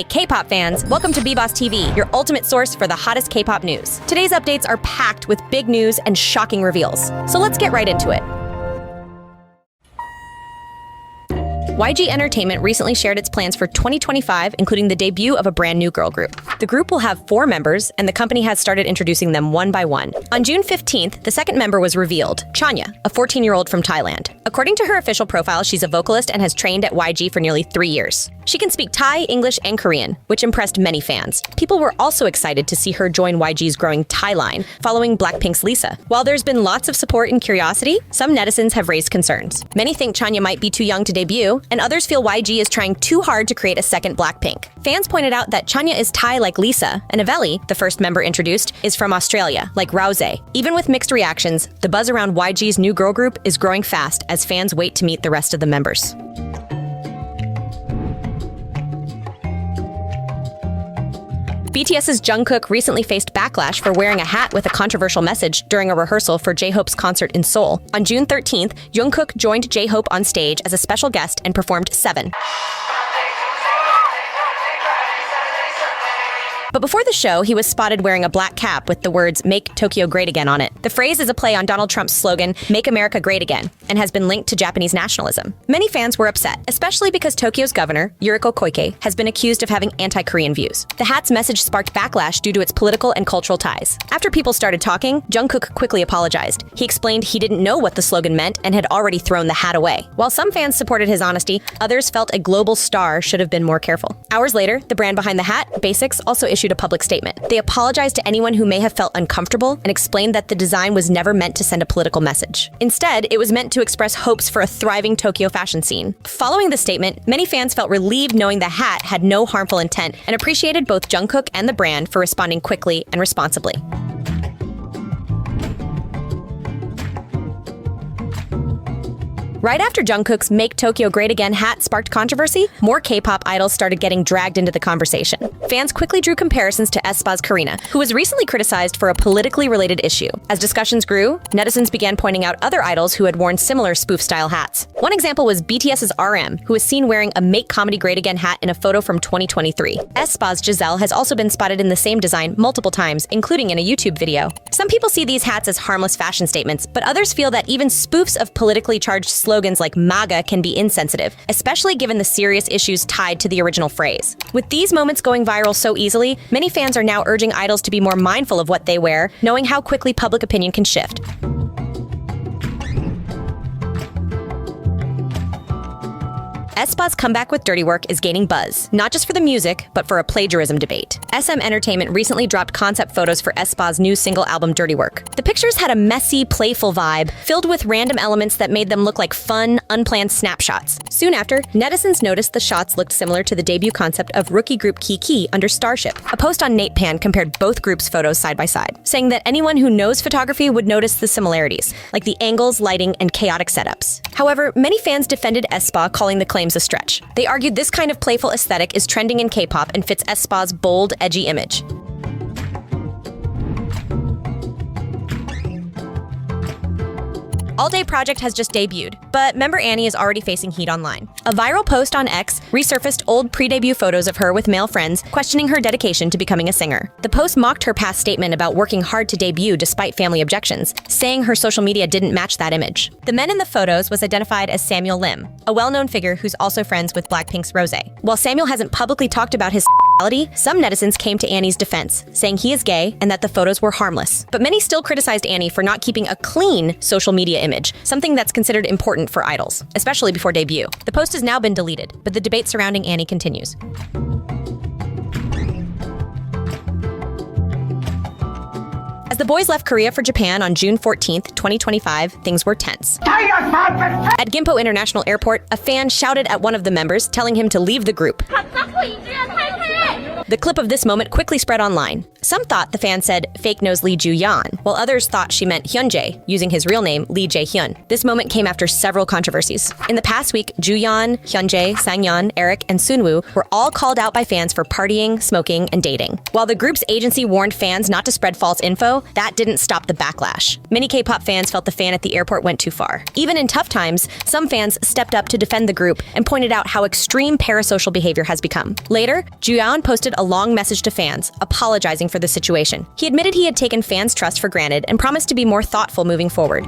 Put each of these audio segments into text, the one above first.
Hey, K-pop fans! Welcome to BeBoss TV, your ultimate source for the hottest K-pop news. Today's updates are packed with big news and shocking reveals. So let's get right into it. YG Entertainment recently shared its plans for 2025, including the debut of a brand new girl group. The group will have 4 members, and the company has started introducing them one by one. On June 15th, the second member was revealed, Chanya, a 14-year-old from Thailand. According to her official profile, she's a vocalist and has trained at YG for nearly 3 years. She can speak Thai, English, and Korean, which impressed many fans. People were also excited to see her join YG's growing Thai line, following Blackpink's Lisa. While there's been lots of support and curiosity, some netizens have raised concerns. Many think Chanya might be too young to debut, and others feel YG is trying too hard to create a second Blackpink. Fans pointed out that Chanya is Thai like Lisa, and Avelli, the first member introduced, is from Australia, like rosé. Even with mixed reactions, the buzz around YG's new girl group is growing fast as fans wait to meet the rest of the members. BTS's Jungkook recently faced backlash for wearing a hat with a controversial message during a rehearsal for J-Hope's concert in Seoul. On June 13th, Jungkook joined J-Hope on stage as a special guest and performed 7. But before the show, he was spotted wearing a black cap with the words, "Make Tokyo Great Again" on it. The phrase is a play on Donald Trump's slogan, "Make America Great Again," and has been linked to Japanese nationalism. Many fans were upset, especially because Tokyo's governor, Yuriko Koike, has been accused of having anti-Korean views. The hat's message sparked backlash due to its political and cultural ties. After people started talking, Jungkook quickly apologized. He explained he didn't know what the slogan meant and had already thrown the hat away. While some fans supported his honesty, others felt a global star should have been more careful. Hours later, the brand behind the hat, Basics, also issued a public statement. They apologized to anyone who may have felt uncomfortable and explained that the design was never meant to send a political message. Instead, it was meant to express hopes for a thriving Tokyo fashion scene. Following the statement, many fans felt relieved knowing the hat had no harmful intent and appreciated both Jungkook and the brand for responding quickly and responsibly. Right after Jungkook's "Make Tokyo Great Again" hat sparked controversy, more K-pop idols started getting dragged into the conversation. Fans quickly drew comparisons to aespa's Karina, who was recently criticized for a politically related issue. As discussions grew, netizens began pointing out other idols who had worn similar spoof-style hats. One example was BTS's RM, who was seen wearing a "Make Comedy Great Again" hat in a photo from 2023. aespa's Giselle has also been spotted in the same design multiple times, including in a YouTube video. Some people see these hats as harmless fashion statements, but others feel that even spoofs of politically charged slogans like MAGA can be insensitive, especially given the serious issues tied to the original phrase. With these moments going viral so easily, many fans are now urging idols to be more mindful of what they wear, knowing how quickly public opinion can shift. aespa's comeback with Dirty Work is gaining buzz, not just for the music, but for a plagiarism debate. SM Entertainment recently dropped concept photos for aespa's new single album Dirty Work. The pictures had a messy, playful vibe, filled with random elements that made them look like fun, unplanned snapshots. Soon after, netizens noticed the shots looked similar to the debut concept of rookie group Kiki under Starship. A post on NatePan compared both groups' photos side by side, saying that anyone who knows photography would notice the similarities, like the angles, lighting, and chaotic setups. However, many fans defended aespa, calling the claims a stretch. They argued this kind of playful aesthetic is trending in K-pop and fits aespa's bold, edgy image. ALLDAY project has just debuted, but member Annie is already facing heat online. A viral post on X resurfaced old pre-debut photos of her with male friends, questioning her dedication to becoming a singer. The post mocked her past statement about working hard to debut despite family objections, saying her social media didn't match that image. The man in the photos was identified as Samuel Lim, a well-known figure who's also friends with Blackpink's Rosé. While Samuel hasn't publicly talked about his sexuality, some netizens came to Annie's defense, saying he is gay and that the photos were harmless. But many still criticized Annie for not keeping a clean social media image, something that's considered important for idols, especially before debut. The post has now been deleted, but the debate surrounding Annie continues. As the boys left Korea for Japan on June 14th, 2025, things were tense. At Gimpo International Airport, a fan shouted at one of the members, telling him to leave the group. The clip of this moment quickly spread online. Some thought the fan said fake nose Lee Ju-yeon, while others thought she meant Hyunjae, using his real name Lee Jae-hyun. This moment came after several controversies. In the past week, Ju-yeon, Hyunjae, Seunghan, Eric, and Sunwoo were all called out by fans for partying, smoking, and dating. While the group's agency warned fans not to spread false info, that didn't stop the backlash. Many K-pop fans felt the fan at the airport went too far. Even in tough times, some fans stepped up to defend the group and pointed out how extreme parasocial behavior has become. Later, Ju-yeon posted a long message to fans, apologizing for the situation. He admitted he had taken fans' trust for granted and promised to be more thoughtful moving forward.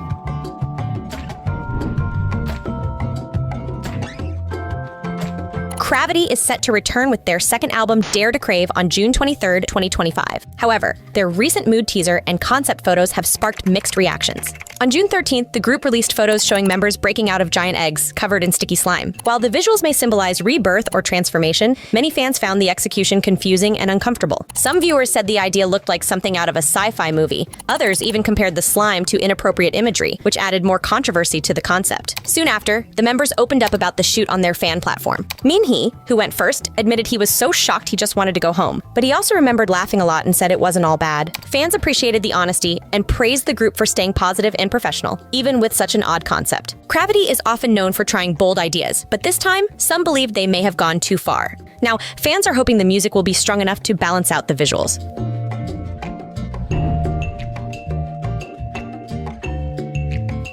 CRAVITY is set to return with their second album, Dare to Crave, on June 23, 2025. However, their recent mood teaser and concept photos have sparked mixed reactions. On June 13th, the group released photos showing members breaking out of giant eggs covered in sticky slime. While the visuals may symbolize rebirth or transformation, many fans found the execution confusing and uncomfortable. Some viewers said the idea looked like something out of a sci-fi movie. Others even compared the slime to inappropriate imagery, which added more controversy to the concept. Soon after, the members opened up about the shoot on their fan platform. Minhee, who went first, admitted he was so shocked he just wanted to go home. But he also remembered laughing a lot and said it wasn't all bad. Fans appreciated the honesty and praised the group for staying positive and professional, even with such an odd concept. CRAVITY is often known for trying bold ideas, but this time, some believe they may have gone too far. Now, fans are hoping the music will be strong enough to balance out the visuals.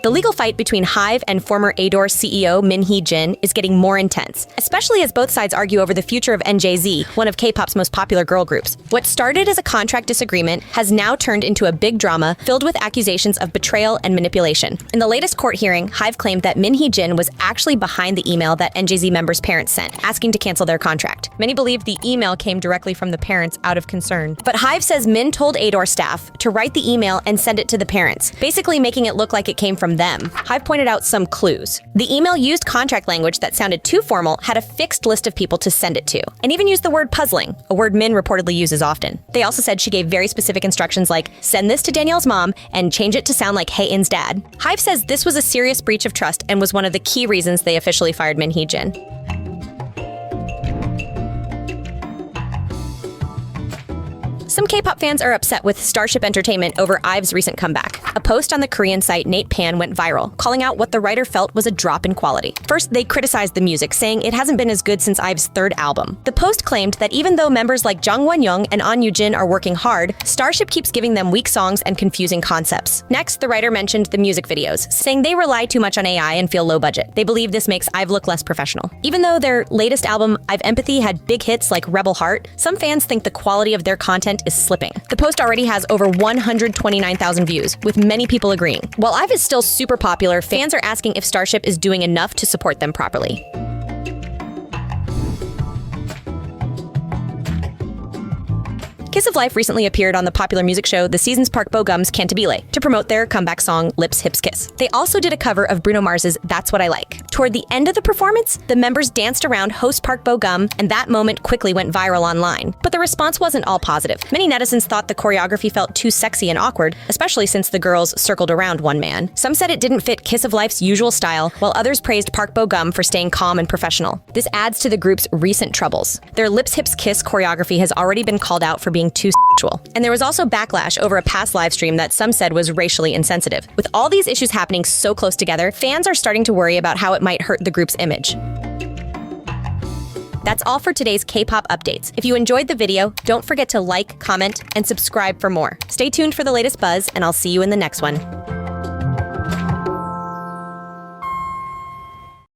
The legal fight between HYBE and former Adore CEO Minhee Jin is getting more intense, especially as both sides argue over the future of NJZ, one of K-pop's most popular girl groups. What started as a contract disagreement has now turned into a big drama filled with accusations of betrayal and manipulation. In the latest court hearing, HYBE claimed that Minhee Jin was actually behind the email that NJZ members' parents sent, asking to cancel their contract. Many believe the email came directly from the parents out of concern. But HYBE says Min told Adore staff to write the email and send it to the parents, basically making it look like it came from them. HYBE pointed out some clues. The email used contract language that sounded too formal, had a fixed list of people to send it to, and even used the word puzzling, a word Min reportedly uses often. They also said she gave very specific instructions like, send this to Danielle's mom and change it to sound like Hae-in's dad. HYBE says this was a serious breach of trust and was one of the key reasons they officially fired Minhee Jin. Some K-pop fans are upset with Starship Entertainment over IVE's recent comeback. A post on the Korean site Nate Pan went viral, calling out what the writer felt was a drop in quality. First, they criticized the music, saying it hasn't been as good since IVE's third album. The post claimed that even though members like Jung Wonyoung and An Yoo-jin are working hard, Starship keeps giving them weak songs and confusing concepts. Next, the writer mentioned the music videos, saying they rely too much on AI and feel low budget. They believe this makes IVE look less professional. Even though their latest album, IVE Empathy, had big hits like Rebel Heart, some fans think the quality of their content is slipping. The post already has over 129,000 views, with many people agreeing. While IVE is still super popular, fans are asking if Starship is doing enough to support them properly. Kiss of Life recently appeared on the popular music show The Seasons Park Bo-gum's Cantabile to promote their comeback song Lips, Hips, Kiss. They also did a cover of Bruno Mars's That's What I Like. Toward the end of the performance, the members danced around host Park Bo-gum, and that moment quickly went viral online. But the response wasn't all positive. Many netizens thought the choreography felt too sexy and awkward, especially since the girls circled around one man. Some said it didn't fit Kiss of Life's usual style, while others praised Park Bo-gum for staying calm and professional. This adds to the group's recent troubles. Their Lips, Hips, Kiss choreography has already been called out for being too sexual. And there was also backlash over a past live stream that some said was racially insensitive. With all these issues happening so close together, fans are starting to worry about how it might hurt the group's image. That's all for today's K-pop updates. If you enjoyed the video, don't forget to like, comment, and subscribe for more. Stay tuned for the latest buzz, and I'll see you in the next one.